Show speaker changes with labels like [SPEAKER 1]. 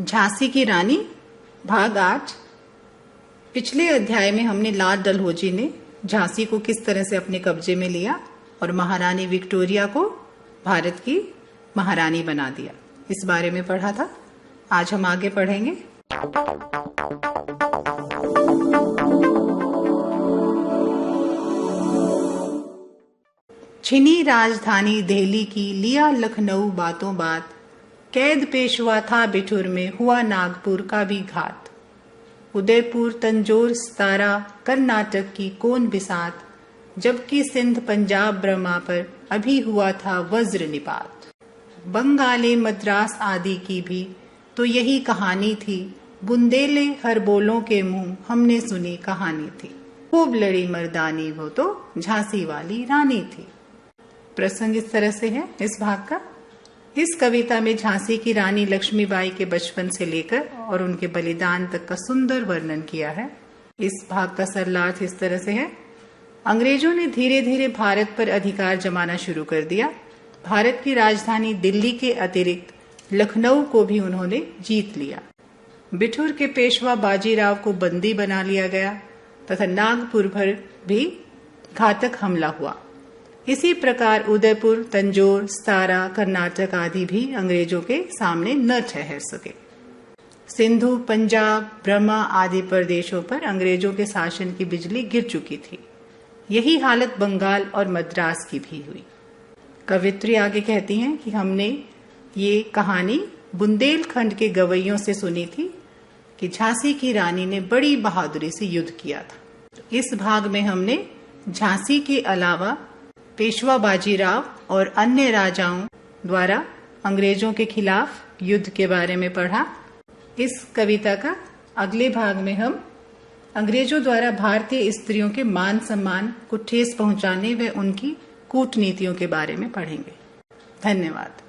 [SPEAKER 1] झांसी की रानी भाग 8। पिछले अध्याय में हमने लाल डलहौजी ने झांसी को किस तरह से अपने कब्जे में लिया और महारानी विक्टोरिया को भारत की महारानी बना दिया, इस बारे में पढ़ा था। आज हम आगे पढ़ेंगे। छिनी राजधानी दिल्ली की, लिया लखनऊ बातों बात, कैद पेशवा था बिठुर में, हुआ नागपुर का भी घात। उदयपुर तंजौर सतारा कर्नाटक की कौन बिसात, जबकि सिंध पंजाब ब्रह्मा पर अभी हुआ था वज्र निपात। बंगाले मद्रास आदि की भी तो यही कहानी थी, बुंदेले हर बोलों के मुंह हमने सुनी कहानी थी। खूब लड़ी मर्दानी वो तो झांसी वाली रानी थी। प्रसंग इस तरह से है इस भाग का। इस कविता में झांसी की रानी लक्ष्मीबाई के बचपन से लेकर और उनके बलिदान तक का सुंदर वर्णन किया है। इस भाग का सरलार्थ इस तरह से है। अंग्रेजों ने धीरे धीरे भारत पर अधिकार जमाना शुरू कर दिया। भारत की राजधानी दिल्ली के अतिरिक्त लखनऊ को भी उन्होंने जीत लिया। बिठूर के पेशवा बाजीराव को बंदी बना लिया गया तथा नागपुर पर भी घातक हमला हुआ। इसी प्रकार उदयपुर तंजौर सतारा कर्नाटक आदि भी अंग्रेजों के सामने न ठहर सके। सिंधु पंजाब ब्रह्मा आदि प्रदेशों पर अंग्रेजों के शासन की बिजली गिर चुकी थी। यही हालत बंगाल और मद्रास की भी हुई। कवित्री आगे कहती हैं कि हमने ये कहानी बुंदेलखंड के गवैयों से सुनी थी कि झांसी की रानी ने बड़ी बहादुरी से युद्ध किया था। इस भाग में हमने झांसी के अलावा पेशवा बाजीराव और अन्य राजाओं द्वारा अंग्रेजों के खिलाफ युद्ध के बारे में पढ़ा। इस कविता का अगले भाग में हम अंग्रेजों द्वारा भारतीय स्त्रियों के मान सम्मान को ठेस पहुंचाने व उनकी कूटनीतियों के बारे में पढ़ेंगे। धन्यवाद।